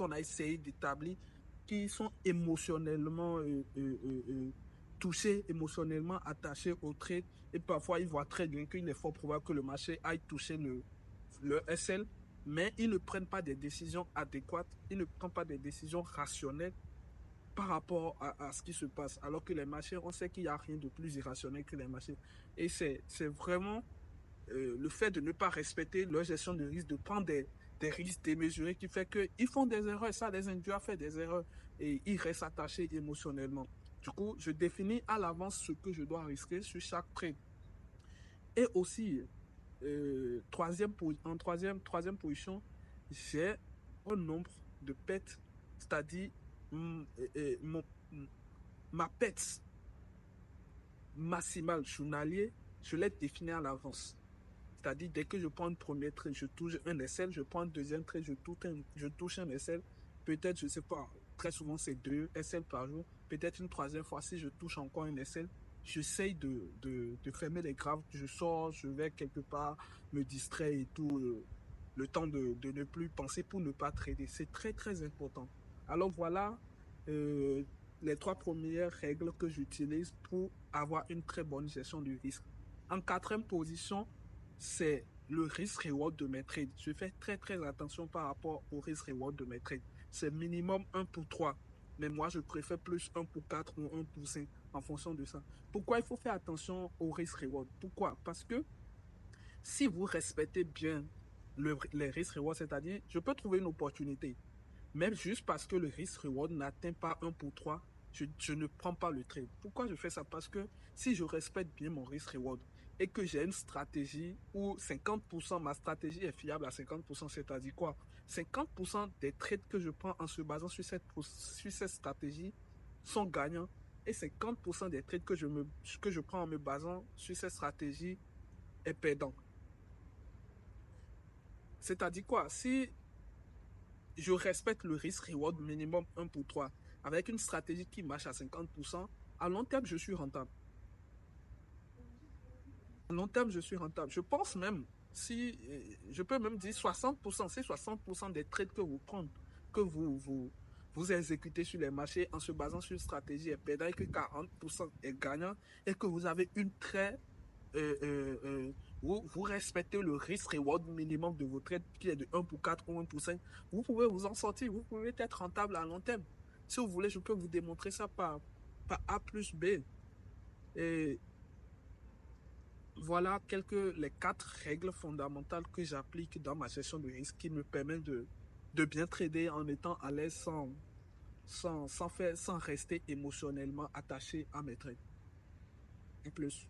qu'on a essayé d'établir, qui sont émotionnellement touchés, émotionnellement attachés au trade. Et parfois, ils voient très bien qu'il est fort probable que le marché aille toucher le SL, mais ils ne prennent pas des décisions adéquates, ils ne prennent pas des décisions rationnelles par rapport à ce qui se passe. Alors que les marchés, on sait qu'il n'y a rien de plus irrationnel que les marchés. Et c'est vraiment le fait de ne pas respecter leur gestion de risque, de prendre des risques démesurés qui fait qu'ils font des erreurs. Et ça les induit à faire des erreurs et ils restent attachés émotionnellement. Du coup, je définis à l'avance ce que je dois risquer sur chaque trade. Et aussi, troisième position, j'ai un nombre de pets, c'est-à-dire mm, mon, ma pets maximale journalier, je l'ai défini à l'avance. C'est-à-dire, dès que je prends un premier trade, je touche un SL, je prends un deuxième trade, je touche un SL. Peut-être, je sais pas, très souvent c'est 2 SL par jour. Peut-être une troisième fois, si je touche encore un SL, j'essaye de fermer les graves. Je sors, je vais quelque part, me distraire et tout, le temps de ne plus penser pour ne pas trader. C'est très, très important. Alors voilà, euh, les 3 premières règles que j'utilise pour avoir une très bonne gestion du risque. En quatrième position, c'est le risque-reward de mes trades. Je fais très, très attention par rapport au risque-reward de mes trades. C'est minimum 1 pour 3. Mais moi, je préfère plus 1 pour 4 ou 1 pour 5 en fonction de ça. Pourquoi il faut faire attention au risque-reward? Pourquoi? Parce que si vous respectez bien les risques-reward, c'est-à-dire, je peux trouver une opportunité. Même juste parce que le risk-reward n'atteint pas 1 pour 3, je ne prends pas le trade. Pourquoi je fais ça? Parce que si je respecte bien mon risk-reward et que j'ai une stratégie où 50%, ma stratégie est fiable à 50%, c'est-à-dire quoi? 50% des trades que je prends en se basant sur cette stratégie sont gagnants et 50% des trades que je prends en me basant sur cette stratégie est perdant. C'est-à-dire quoi? Si je respecte le risque-reward minimum 1 pour 3. Avec une stratégie qui marche à 50%, à long terme, je suis rentable. À long terme, je suis rentable. Je pense même, si, je peux même dire 60%, c'est 60% des trades que vous prenez, que vous exécutez sur les marchés en se basant sur une stratégie est perdant et que 40% est gagnant et que vous avez une très, vous respectez le risque-reward minimum de vos trades qui est de 1 pour 4 ou 1 pour 5, vous pouvez vous en sortir, vous pouvez être rentable à long terme. Si vous voulez, je peux vous démontrer ça par A plus B. Et voilà les 4 règles fondamentales que j'applique dans ma gestion de risque qui me permettent de bien trader en étant à l'aise sans rester émotionnellement attaché à mes trades. Et plus.